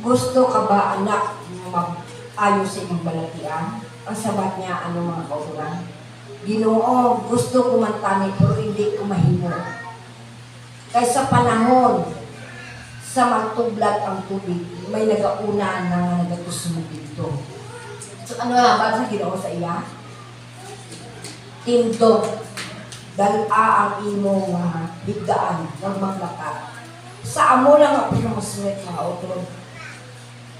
Gusto ka ba, anak, na mag-ayos sa inyong balatian? Ang sabat niya, ano mga kautulan? Ginoo, gusto ko mantani, pero hindi ko mahimo. Kaysa panahon, sa magtublat ang tubig, may nagauna na nagatusmog dito. So ano nga ba sa Ginoo sa iya? Tindog, dala ang imong higdaan, ng maglakat. Sa amo lang ang pinamuswet mga utod,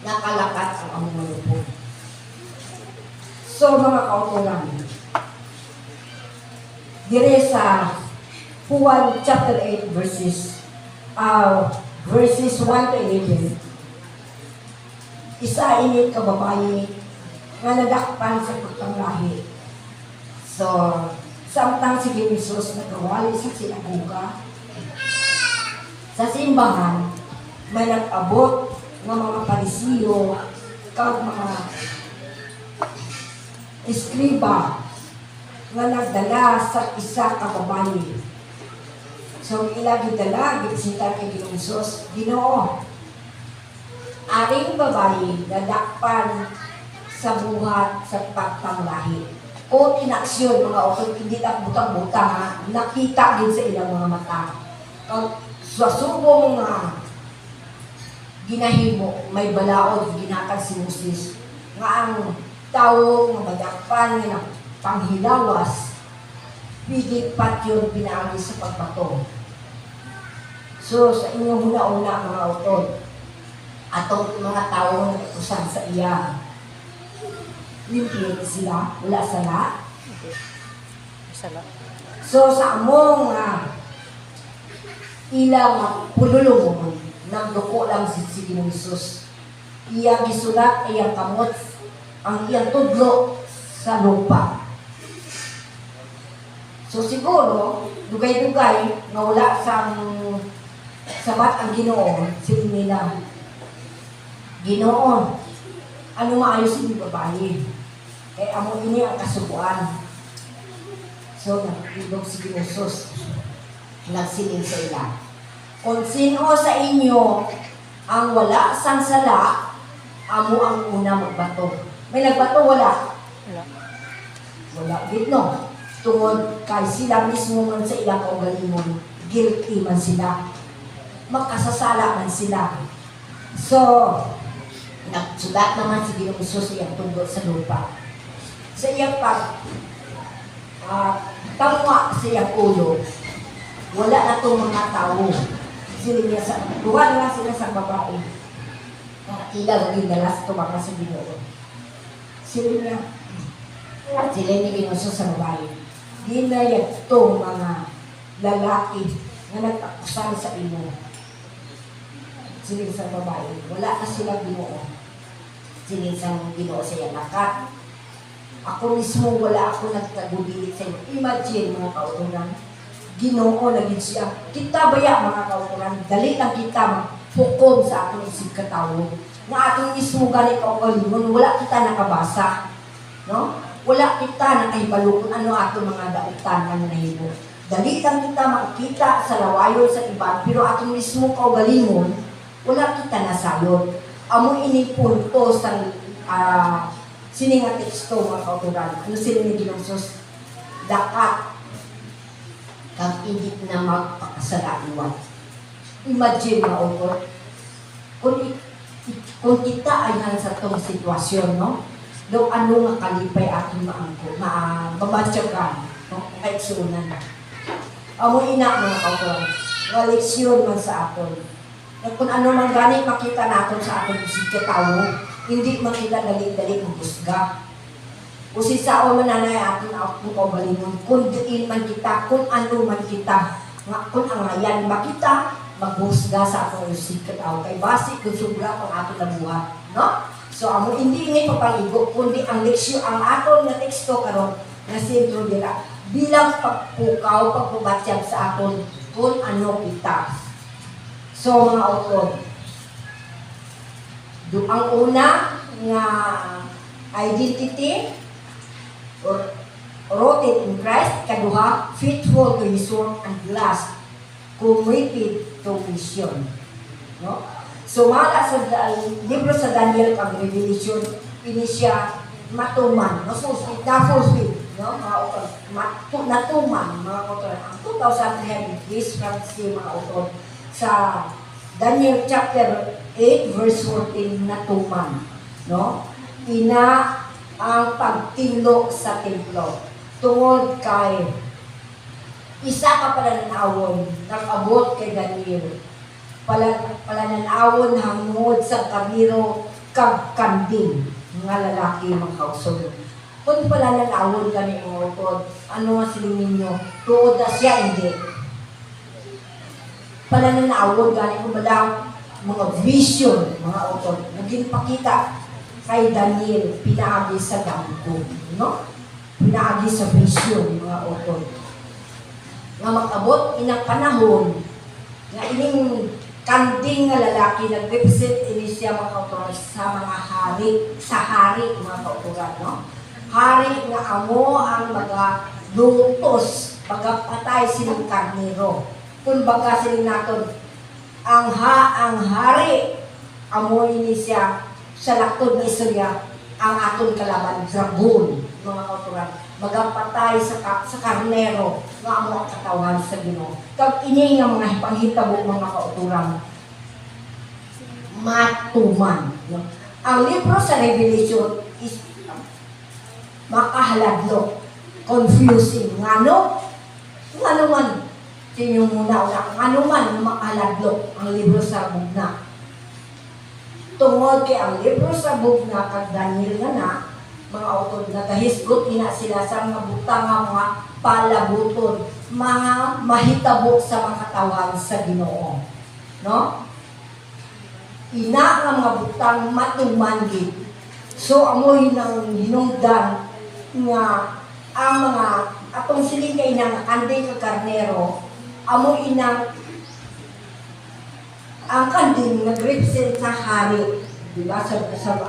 nakalakat ang among malupod. So mga kautulan, dire sa Juan chapter 8 verses 1 to 11, isa init ka babae nga nadakpan sa pagtanglahi. So, samtang si Jesus nagkawali sa sinagoga, sa simbahan, may nag-abot ng mga parisiyo, kag mga eskriba nga nagdala sa isa ka babae. So, ilagi dala, gisinta kay Jesus, Ginoo, aring babae nadakpan sa buhat sa pagtanglahi. O inaksyon mga otod, hindi lang butang-butang ha, nakita din sa ilang mga mata. Kung sa subong ginahimo, may balaod, ginatag si Moses, nga ang tao nga madakpan nga panghilawas, pili pat yun pinaagi sa pagbato. So, sa inyong una-una mga utod, atong mga tao na ikusan sa iya, limpiyot sila, wala sala. So, sa among ilang pululungon, nagduko lang si Jesus. Iya gisulat, iyang kamot, ang iyang tudlo sa lupa. So, siguro, dugay-dugay, nga wala sa sabat ang Ginoo, sila nila, Ginoo, ano maayos yung babae? Kaya amo ini ang kasubuan. So, nagtulog si Jesus. Nagsilin sa ila. Kung sino sa inyo ang wala sang sala, amo ang una magbato. May nagbato, wala? Wala. Gitno. Tungod kay sila mismo man sa ilang kaugalingon, guilty man sila. Magkasasala man sila. So, nagsulat naman si Ginoong Hesus sa iyang tungkol sa lupa. Sa iyang tamwa sa iyang ulo, wala na itong mga tao. Sila niya sa, duwan nga sila sa babae. Nakakila laging dalas tumaka sa Ginoo. Sila niya ni Ginoong Hesus sa babae. Ginayat itong mga lalaki na nagtakusan sa ino. Sila sa babae, wala na sila Ginoo. Sila sa Ginoo sa iyang lakat. Ako mismo, wala ako nagtagudilit sa inyo. Imagine mga kautulan, Ginoo naging siya. Kita baya mga kautulan, dali lang kita magpukom sa atong isip katawo. Nga atong mismo ganit kautulan, wala kita nakabasa. No? Wala kita nakahibalo kung ano atong mga dautan na nahibo. Dali lang kita makita sa lawayon sa iba, pero atong mismo kaugalingon, wala kita nasayod. Amo ini punto sa sininga teksto mga kauturan. Ano sila ni Ginoong Hesus? Dapat kang hindi na magpakasalawan. Imagine mga utod, kung kita ay nasa itong sitwasyon, no? Daw ano nga kalipay ating mababatsagan, no? Kaitsunan. Amo ina mga kauturan, waleksyon man sa aton. Kung ano man gani makita natin sa ating isip katawo, hindi makita dali-dali ng busga. O si sao mananay atin akong kaugalingon, kung diin man kita, kung ano man kita, kung ang ayan makita, maghusga sa atong isip katawo. Kay basi kung sobra ang ating nabuhat. No? So, amo hindi ini papaligo, kundi ang leksyon, ang aton na teksto karon na sentro nila, bilang pagpukaw, pagpubatyag sa aton, kung ano kita. So, mga utod, ang una nga identity or rooted in Christ, kaduha, faithful to His word, and last, committed to mission. No? Sumala sa libro sa Daniel kang Revelation, ini siya matuman, fulfill, no? Mga utod, natuman, mga utod. Ang 2,300 years from si mga utod sa Daniel chapter 8 verse 14 natuman, no? Ina ang pagtilo sa templo tungod kay isa ka palanawon nag-abot kay Daniel palanawon hangod sa kabiro kag kanding nga lalaki mga kausog. Kung palanawon kami ang utod, ano nga silingin nyo? Tuod na siya, hindi. Palanawon gani ko balang mga vision, mga utod. Naging pakita kay Daniel, pinaagi sa damgo, no? Pinaagi sa vision, mga utod. Nga mag-abot, inang panahon, nga ining kanding nga lalaki, nag-represent ini siya mga kauturan sa mga hari, sa hari, mga kauturan, no? Hari nga amo ang mga lutos, pagpatay silang karnero. Kung baga silang naton, ang hari, amo ini siya, sa laktod na istorya, ang aton kalaban, dragon, mga kauturan. Magapatay sa karnero nga amo ang katawan sa Ginoo. Kag ini nga mga panghitabo mga kauturan matuman. No? Ang libro sa Revelation is makahaladlok, confusing. Ngano man sinyong muna-una, ngano man makahaladlok ang libro sa Bugna. Tungod kay ang libro sa Bugna kag Daniel nga na mga utod nagahisgot ina sila sa mga butang nga mga palabuton, mga mahitabo sa mga katawan sa Ginoo. No? Ina nga mga butang matumanggit. So amoy nang hinungdan nga ang mga atong siling kay nang kanding ka karnero, amoy inang ang kanding nag-represent sa hari, di ba? Sa